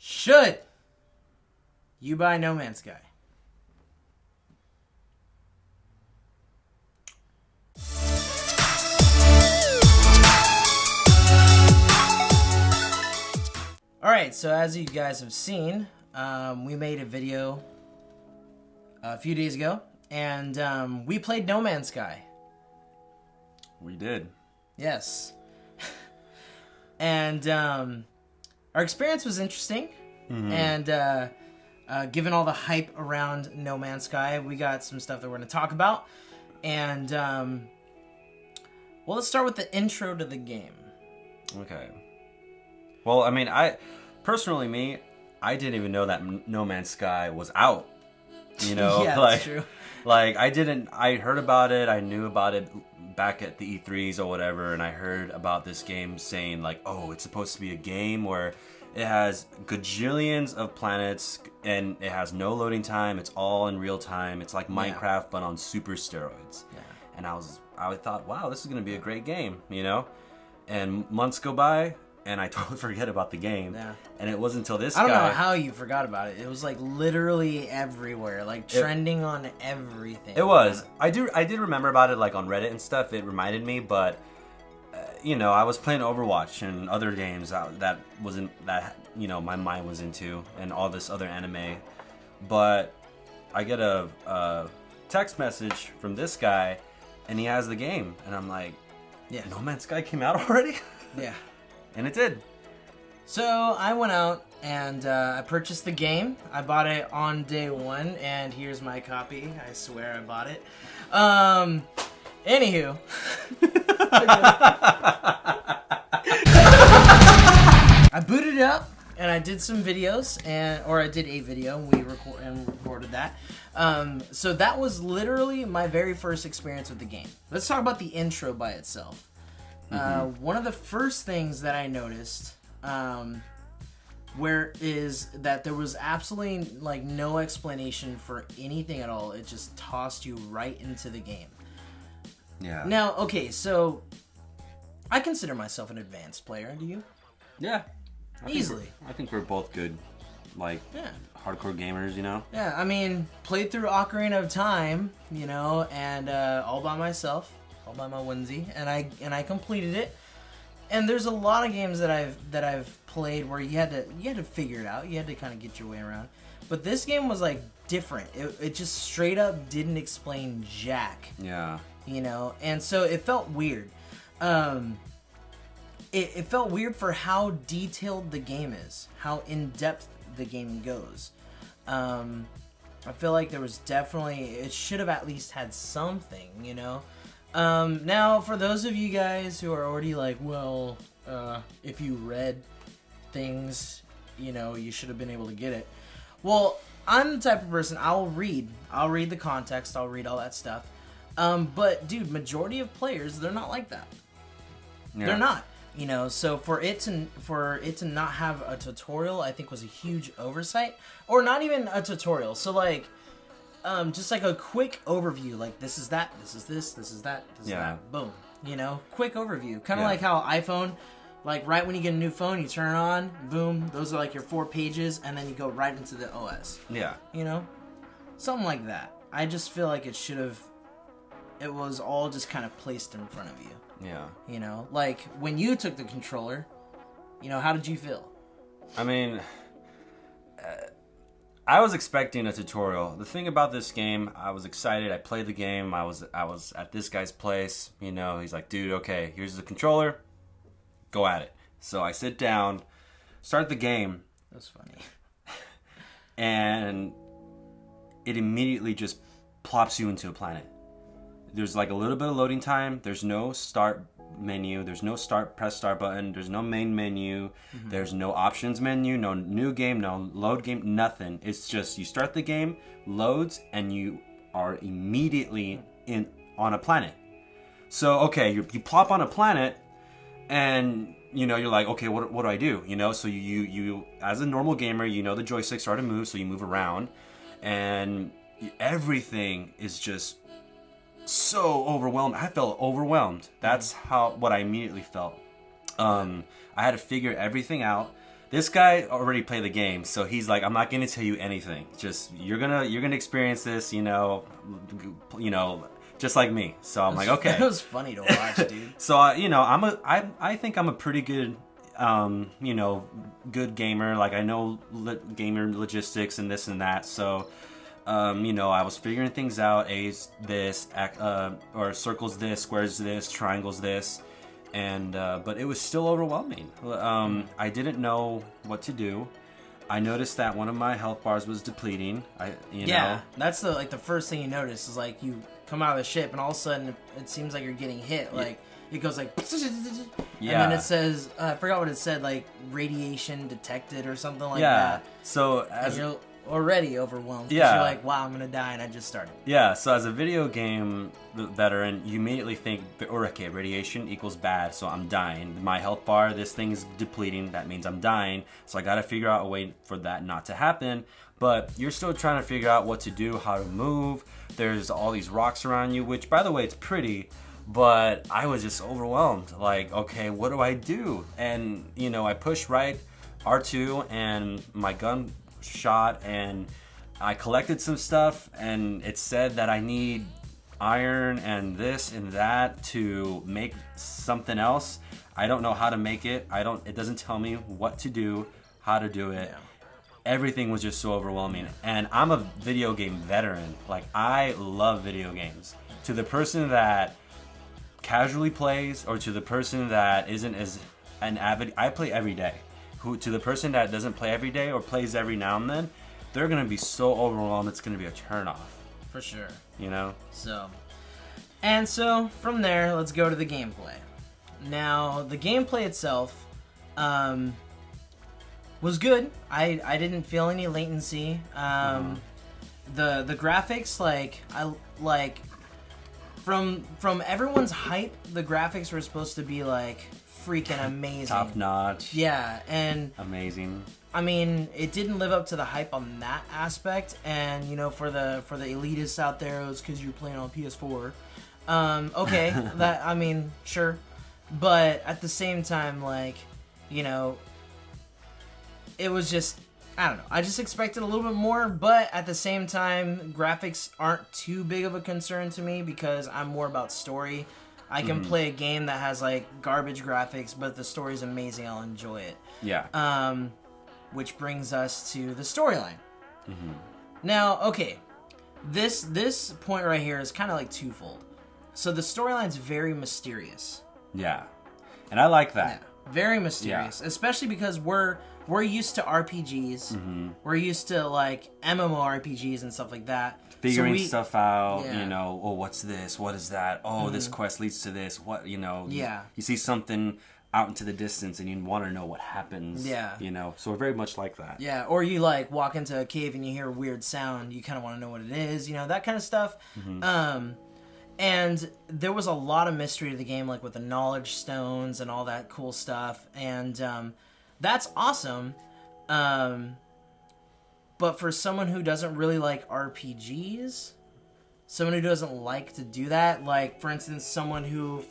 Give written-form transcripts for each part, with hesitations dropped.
Should you buy No Man's Sky? Alright, so as you guys have seen, we made a video a few days ago, and we played No Man's Sky. We did. Yes. And our experience was interesting, and given all the hype around No Man's Sky, we got some stuff that we're going to talk about. And, well, let's start with the intro to the game. Okay. Well, I mean, I didn't even know that No Man's Sky was out. You know, yeah, that's true. Like, I heard about it, I knew about it back at the E3s or whatever, and I heard about this game saying, like, oh, it's supposed to be a game where it has gajillions of planets, and it has no loading time, it's all in real time, it's like Minecraft, but on super steroids. Yeah. And I thought, wow, this is going to be a great game, you know? And months go by, and I totally forget about the game. Yeah. And it wasn't until this guy... I don't know how you forgot about it. It was like literally everywhere, like trending on everything. It was. I did remember about it, like on Reddit and stuff. It reminded me, but you know, I was playing Overwatch and other games that wasn't that, you know, my mind was into, and all this other anime. But I get a text message from this guy, and he has the game, and I'm like, yeah, No Man's Sky came out already? Yeah. And it did. So I went out and I purchased the game. I bought it on day one, and here's my copy. I swear I bought it. Anywho. I booted it up, and I did some videos, or I did a video, and we recorded that. So that was literally my very first experience with the game. Let's talk about the intro by itself. One of the first things that I noticed, is that there was absolutely like no explanation for anything at all. It just tossed you right into the game. Yeah. Now, okay, so I consider myself an advanced player. Do you? Yeah. Easily. I think we're both good, like, hardcore gamers, you know? Yeah, I mean, played through Ocarina of Time, you know, and all by myself. All by my onesie, and I completed it. And there's a lot of games that I've played where you had to figure it out. You had to kind of get your way around. But this game was like different. It just straight up didn't explain jack. Yeah. You know, and so it felt weird. It felt weird for how detailed the game is, how in depth the game goes. I feel like there was it should have at least had something, you know. Now, for those of you guys who are already like, well, if you read things, you know, you should have been able to get it. Well, I'm the type of person, I'll read the context, I'll read all that stuff. But dude, majority of players, they're not like that. Yeah. They're not, you know, so for it to not have a tutorial, I think was a huge oversight, or not even a tutorial. So like, just like a quick overview, like this is that, this is this, this is that, this is that, boom. You know, quick overview. Kind of like how iPhone, like right when you get a new phone, you turn it on, boom, those are like your 4 pages, and then you go right into the OS. Yeah. You know? Something like that. I just feel like it was all just kind of placed in front of you. Yeah. You know? Like, when you took the controller, you know, how did you feel? I mean... I was expecting a tutorial. The thing about this game, I was excited. I played the game. I was at this guy's place. You know, he's like, dude, okay, here's the controller. Go at it. So I sit down, start the game. That's funny. And it immediately just plops you into a planet. There's like a little bit of loading time. There's no start menu. There's no press start button. There's no main menu. Mm-hmm. There's no options menu, no new game, no load game, nothing. It's just you start the game, loads, and you are immediately on a planet. So, okay, you plop on a planet, and, you know, you're like, okay, what do I do? You know, so you as a normal gamer, you know the joysticks start to move, so you move around, and everything is just so overwhelmed. I felt overwhelmed. That's what I immediately felt. I had to figure everything out. This guy already played the game, so he's like, I'm not gonna tell you anything. Just you're gonna experience this, just like me. So I'm like, okay. It was funny to watch, dude. So I think I'm a pretty good, good gamer. Like I know gamer logistics and this and that. So, I was figuring things out. A's this, or circles this, squares this, triangles this. And but it was still overwhelming. I didn't know what to do. I noticed that one of my health bars was depleting. That's the first thing you notice is like you come out of the ship and all of a sudden it seems like you're getting hit. Like it goes like, and then it says I forgot what it said, like radiation detected or something like that. So and you're already overwhelmed. You're like, wow, I'm gonna die, and I just started. Yeah. So as a video game veteran, you immediately think, okay, radiation equals bad, so I'm dying. My health bar, this thing is depleting. That means I'm dying. So I got to figure out a way for that not to happen. But you're still trying to figure out what to do, how to move. There's all these rocks around you, which, by the way, it's pretty. But I was just overwhelmed. Like, okay, what do I do? And I pushed right R2, and my gun shot, and I collected some stuff, and it said that I need iron and this and that to make something else. I don't know how to make it. It doesn't tell me what to do, how to do it. Everything was just so overwhelming. And I'm a video game veteran. Like, I love video games. To the person that casually plays, or to the person that isn't as an avid, I play every day. To the person that doesn't play every day or plays every now and then, they're gonna be so overwhelmed. It's gonna be a turnoff. For sure. So from there, let's go to the gameplay. Now, the gameplay itself was good. I didn't feel any latency. The graphics, from everyone's hype, the graphics were supposed to be like freaking amazing. Top notch. Yeah, and amazing. I mean, it didn't live up to the hype on that aspect, and for the elitists out there, it was because you're playing on PS4. Okay, sure, but at the same time, it was just, I don't know. I just expected a little bit more, but at the same time, graphics aren't too big of a concern to me because I'm more about story. I can play a game that has garbage graphics, but the story's amazing. I'll enjoy it. Yeah. Which brings us to the storyline. Now, okay, this point right here is kind of twofold. So the storyline's very mysterious. Yeah, and I like that. Yeah, very mysterious, especially because we're used to RPGs. We're used to MMORPGs and stuff like that. Figuring stuff out, what's this? What is that? Oh, this quest leads to this. What, You see something out into the distance and you want to know what happens. Yeah. So we're very much like that. Yeah, or you walk into a cave and you hear a weird sound. You kind of want to know what it is, that kind of stuff. And there was a lot of mystery to the game, with the knowledge stones and all that cool stuff. And that's awesome. But for someone who doesn't really like RPGs, someone who doesn't like to do that, for instance, someone who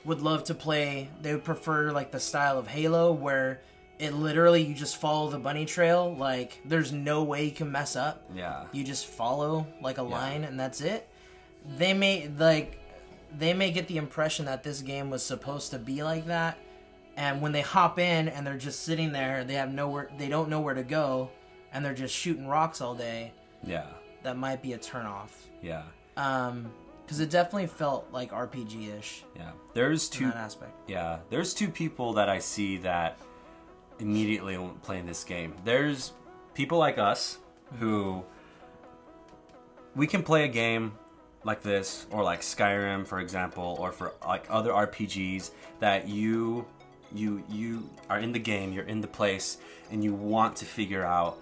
would love to play, they would prefer the style of Halo where it literally, you just follow the bunny trail, there's no way you can mess up. Yeah. You just follow a line and that's it. They may get the impression that this game was supposed to be like that, and when they hop in and they're just sitting there, they don't know where to go, and they're just shooting rocks all day. Yeah. That might be a turnoff. Yeah. Because it definitely felt like RPG-ish. Yeah. There's two. In that aspect. Yeah. There's two people that I see that immediately playing this game. There's people like us who we can play a game like this, or Skyrim, for example, or for other RPGs that you are in the game, you're in the place, and you want to figure out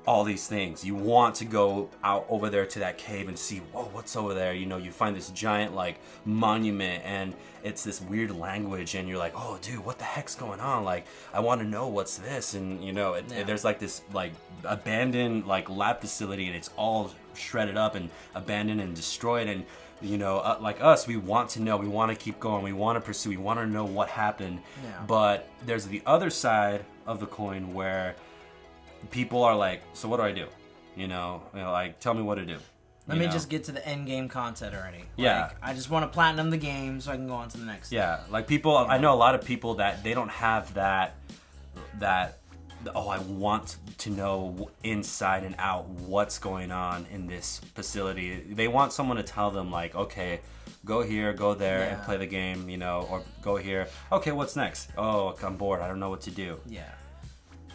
all these things. You want to go out over there to that cave and see, whoa, what's over there? You find this giant monument, and it's this weird language, and you're like, oh, dude, what the heck's going on? I want to know what's this, and there's this abandoned lab facility, and it's all shredded up and abandoned and destroyed, and you know, like us, we want to know, we want to keep going, we want to pursue, we want to know what happened. Yeah. But there's the other side of the coin where people are like, so what do I do? You know, like, tell me what to do. Let me just get to the end game content already. Yeah. Like, I just want to platinum the game so I can go on to the next. Yeah, like people, I know a lot of people that they don't have that, oh, I want to know inside and out what's going on in this facility. They want someone to tell them, like, okay, go here, go there, and play the game, you know, or go here. Okay, what's next? Oh, I'm bored. I don't know what to do. Yeah.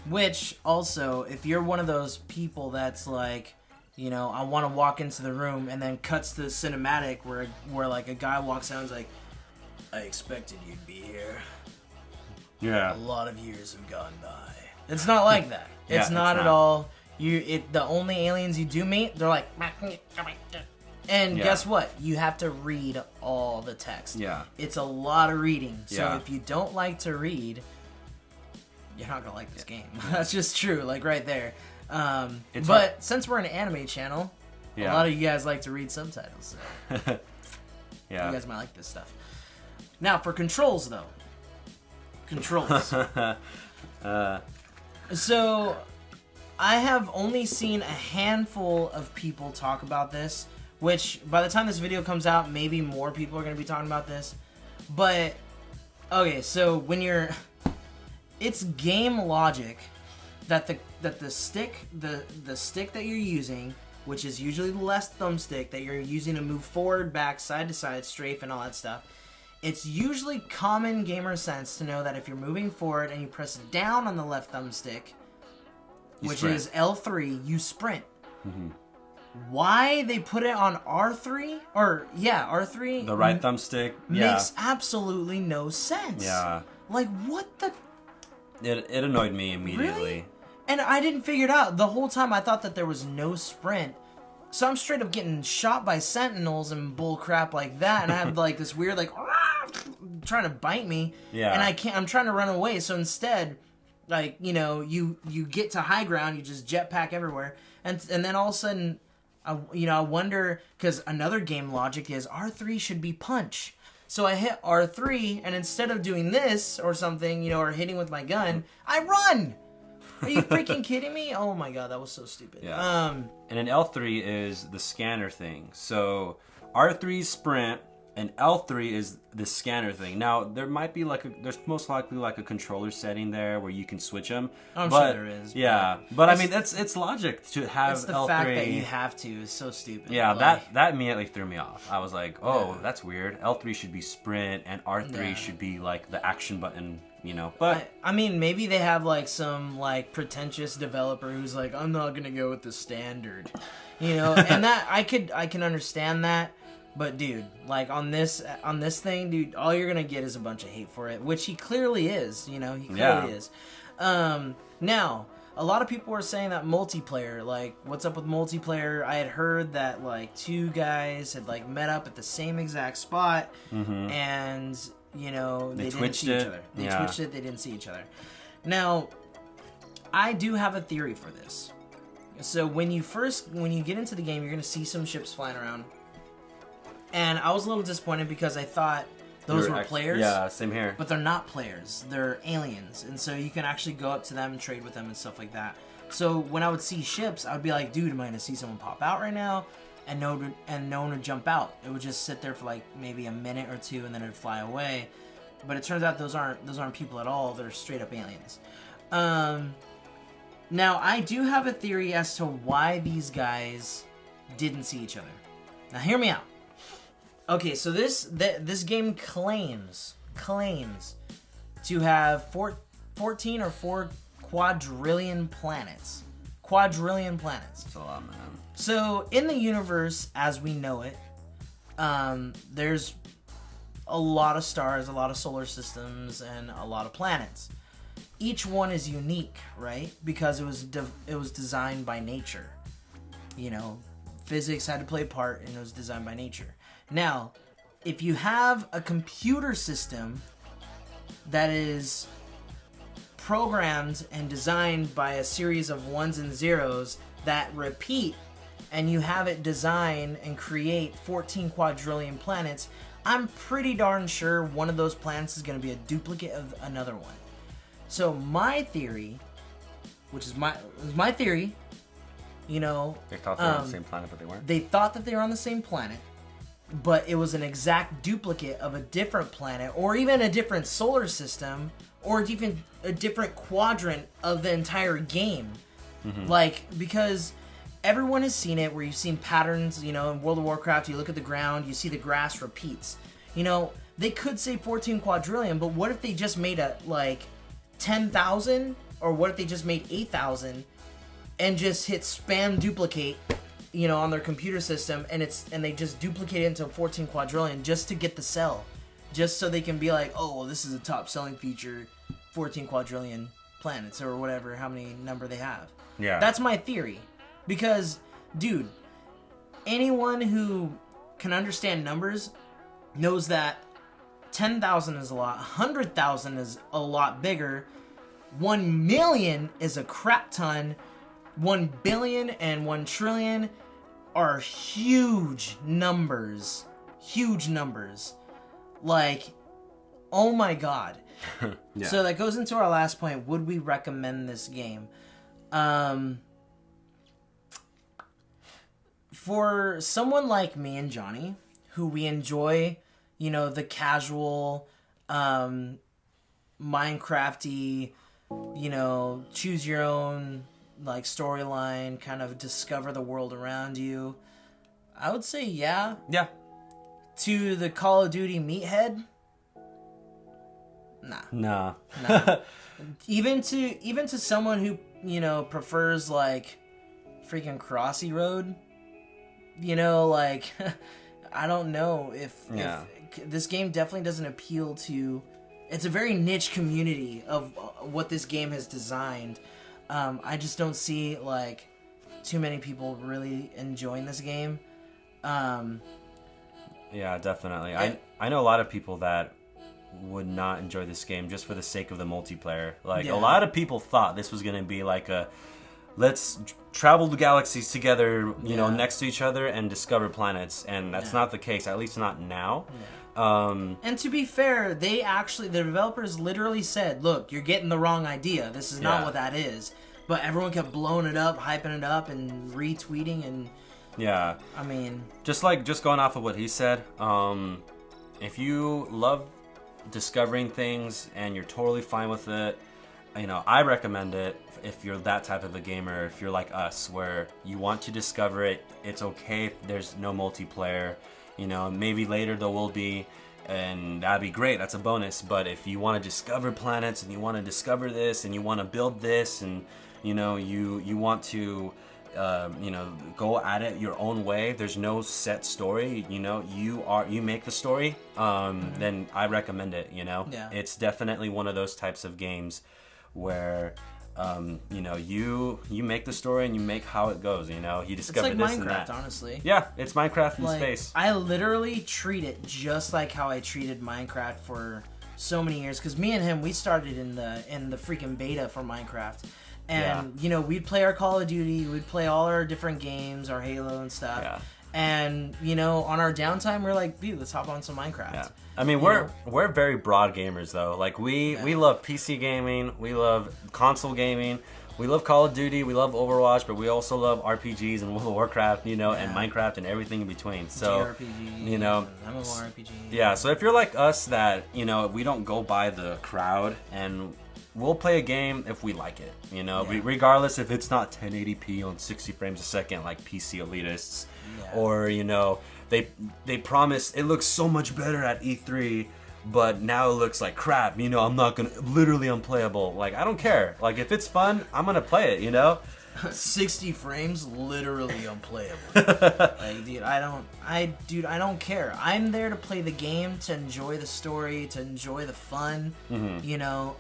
Which, also, if you're one of those people that's like, you know, I want to walk into the room and then cuts to the cinematic where like a guy walks out and is like, I expected you'd be here. Yeah. A lot of years have gone by. It's not like that. It's not at all. The only aliens you do meet, they're like, and guess what? You have to read all the text. Yeah. It's a lot of reading. So Yeah. if you don't like to read, you're not gonna like this game. That's just true, like right there. But since we're an anime channel, a lot of you guys like to read subtitles. So Yeah. you guys might like this stuff. Now for controls, though. Controls. So I have only seen a handful of people talk about this, which by the time this video comes out, maybe more people are going to be talking about this. But okay, so when you're, it's game logic that the stick that you're using, which is usually the left thumbstick that you're using to move forward, back, side to side, strafe, and all that stuff. It's usually common gamer sense to know that if you're moving forward and you press down on the left thumbstick, which is L3, you sprint. Mm-hmm. Why they put it on R3? R3. The right thumbstick. Makes absolutely no sense. Yeah. Like, what the... It annoyed me immediately. Really? And I didn't figure it out. The whole time I thought that there was no sprint. So I'm straight up getting shot by sentinels and bull crap like that. And I have like this weird like... trying to bite me. Yeah. And I can't... I'm trying to run away. So instead... Like, you know, you get to high ground, you just jetpack everywhere, and then all of a sudden, I wonder, because another game logic is R3 should be punch. So I hit R3, and instead of doing this or something, you know, or hitting with my gun, I run! Are you freaking kidding me? Oh my god, that was so stupid. Yeah. And an L3 is the scanner thing. So R3 sprint, and L3 is the scanner thing. Now, there might be there's most likely like a controller setting there where you can switch them. I'm sure there is. Yeah, but I mean, it's logic to have it's the L3. fact that you have to is so stupid. Yeah, like, that immediately threw me off. I was like, oh, that's weird. L3 should be sprint, and R3 should be like the action button, you know. But I mean, maybe they have like some like pretentious developer who's like, I'm not gonna go with the standard, you know. And that I can understand that. But dude, like on this thing, dude, all you're gonna get is a bunch of hate for it, which he clearly is. You know, he clearly is. Now, a lot of people were saying that multiplayer, like, what's up with multiplayer? I had heard that like two guys had like met up at the same exact spot, and you know they didn't see each other. They twitched it. They didn't see each other. Now, I do have a theory for this. So when you get into the game, you're gonna see some ships flying around. And I was a little disappointed because I thought those were players. Yeah, same here. But they're not players. They're aliens. And so you can actually go up to them and trade with them and stuff like that. So when I would see ships, I would be like, dude, am I going to see someone pop out right now? And no one would jump out. It would just sit there for like maybe a minute or two and then it would fly away. But it turns out those aren't people at all. They're straight up aliens. Now, I do have a theory as to why these guys didn't see each other. Now, hear me out. Okay, so this game claims to have 14 or 4 quadrillion planets. Quadrillion planets. That's a lot, man. So in the universe as we know it, there's a lot of stars, a lot of solar systems, and a lot of planets. Each one is unique, right? Because it was designed by nature. You know, physics had to play a part, and it was designed by nature. Now, if you have a computer system that is programmed and designed by a series of ones and zeros that repeat and you have it design and create 14 quadrillion planets, I'm pretty darn sure one of those planets is going to be a duplicate of another one. So my theory, which is my theory, you know... They thought they were on the same planet, but they weren't? They thought that they were on the same planet, but it was an exact duplicate of a different planet, or even a different solar system, or even a different quadrant of the entire game. Like, because everyone has seen it, where you've seen patterns, you know, in World of Warcraft, you look at the ground, you see the grass repeats. You know, they could say 14 quadrillion, but what if they just made 10,000? Or what if they just made 8,000 and just hit spam duplicate, you know, on their computer system, and they just duplicate it into 14 quadrillion just to get the sell, just so they can be like, oh, well, this is a top selling feature, 14 quadrillion planets or whatever, how many number they have. Yeah, that's my theory, because, dude, anyone who can understand numbers knows that 10,000 is a lot, 100,000 is a lot bigger, 1 million is a crap ton. 1 billion and 1 trillion are huge numbers. Huge numbers. Like, oh my god. Yeah. So that goes into our last point. Would we recommend this game? For someone like me and Johnny, who we enjoy, you know, the casual, Minecraft-y, you know, choose your own, like, storyline, kind of discover the world around you, I would say yeah. Yeah. To the Call of Duty meathead, nah. Even to someone who, you know, prefers, like, freaking Crossy Road, you know, like, I don't know if this game definitely doesn't appeal to... It's a very niche community of what this game has designed. I just don't see, like, too many people really enjoying this game. Yeah, definitely. I know a lot of people that would not enjoy this game just for the sake of the multiplayer. Like, a lot of people thought this was going to be like a, let's travel the galaxies together, you know, next to each other and discover planets. And that's not the case, at least not now. Yeah. And to be fair, the developers literally said, look, you're getting the wrong idea. This is not what that is. But everyone kept blowing it up, hyping it up, and retweeting, and... Yeah. I mean... Just going off of what he said, if you love discovering things and you're totally fine with it, you know, I recommend it if you're that type of a gamer, if you're like us, where you want to discover it, it's okay if there's no multiplayer. You know, maybe later there will be, and that'd be great. That's a bonus. But if you want to discover planets and you want to discover this and you want to build this and, you know, you want to, you know, go at it your own way. There's no set story. You know, you make the story. Then I recommend it. You know, it's definitely one of those types of games where. You know, you make the story and you make how it goes, you know, you discover it's like this Minecraft, and that. Honestly. Yeah, it's Minecraft in space. I literally treat it just like how I treated Minecraft for so many years, because me and him, we started in the freaking beta for Minecraft. And, you know, we'd play our Call of Duty, we'd play all our different games, our Halo and stuff. Yeah. And, you know, on our downtime, we're like, dude, let's hop on some Minecraft. Yeah. I mean, we're very broad gamers, though. Like, we love PC gaming, we love console gaming, we love Call of Duty, we love Overwatch, but we also love RPGs and World of Warcraft, you know, and Minecraft and everything in between. So, JRPG, you know, MMORPG. Yeah, so if you're like us that, you know, we don't go by the crowd, and we'll play a game if we like it, you know, regardless if it's not 1080p on 60 frames a second like PC elitists, or, you know, they promise it looks so much better at E3, but now it looks like crap, you know, I'm not gonna, literally unplayable. Like, I don't care. Like, if it's fun, I'm gonna play it, you know? 60 frames, literally unplayable. Like, dude, I don't care. I'm there to play the game, to enjoy the story, to enjoy the fun, you know,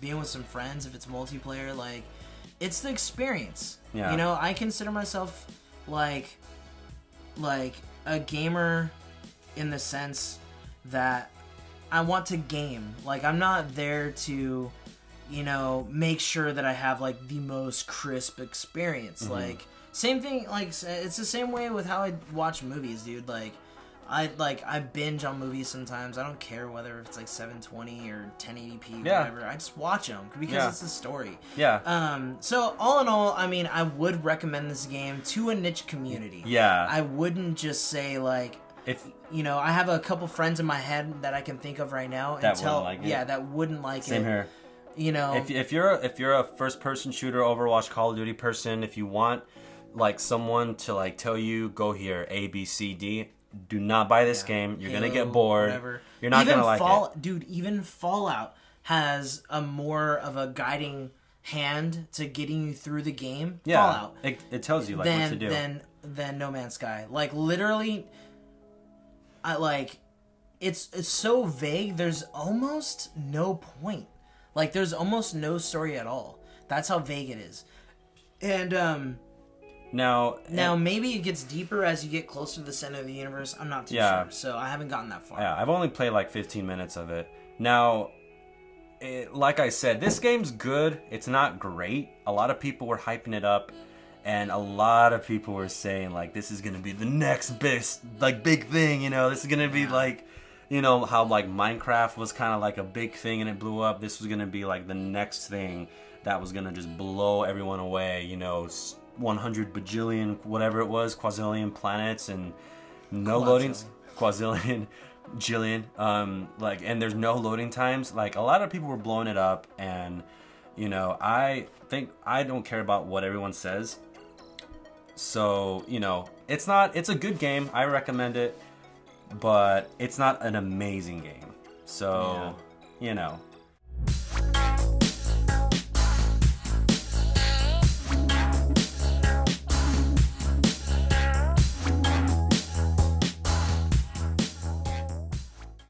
being with some friends if it's multiplayer, like, it's the experience. You know, I consider myself like a gamer in the sense that I want to game. Like, I'm not there to, you know, make sure that I have, like, the most crisp experience. Like, Same thing, like, it's the same way with how I watch movies, dude. Like, I binge on movies sometimes. I don't care whether it's like 720 or 1080p, whatever. I just watch them because it's the story. Yeah. So all in all, I mean, I would recommend this game to a niche community. Yeah. I wouldn't just say like, if you know, I have a couple friends in my head that I can think of right now that wouldn't like it. that wouldn't like Same it. here. You know, if you're a first person shooter, Overwatch, Call of Duty person, if you want like someone to like tell you go here A B C D, do not buy this game. You're gonna get bored. Whatever. You're not gonna like it. Dude, even Fallout has a more of a guiding hand to getting you through the game. Yeah, Fallout. It tells you like what to do. Than No Man's Sky. Like literally, it's so vague. There's almost no point. Like there's almost no story at all. That's how vague it is. And Now maybe it gets deeper as you get closer to the center of the universe. I'm not too sure, so I haven't gotten that far. Yeah, I've only played like 15 minutes of it. Now, like I said, this game's good. It's not great. A lot of people were hyping it up, and a lot of people were saying like, this is gonna be the next big thing. You know, this is gonna be like, you know, how like Minecraft was kind of like a big thing and it blew up. This was gonna be like the next thing that was gonna just blow everyone away. You know. 100 bajillion, whatever it was, quazillion planets and no loadings, quazillion, jillion, like, and there's no loading times. Like, a lot of people were blowing it up, and, you know, I think I don't care about what everyone says. So, you know, it's a good game. I recommend it, but it's not an amazing game. So, you know.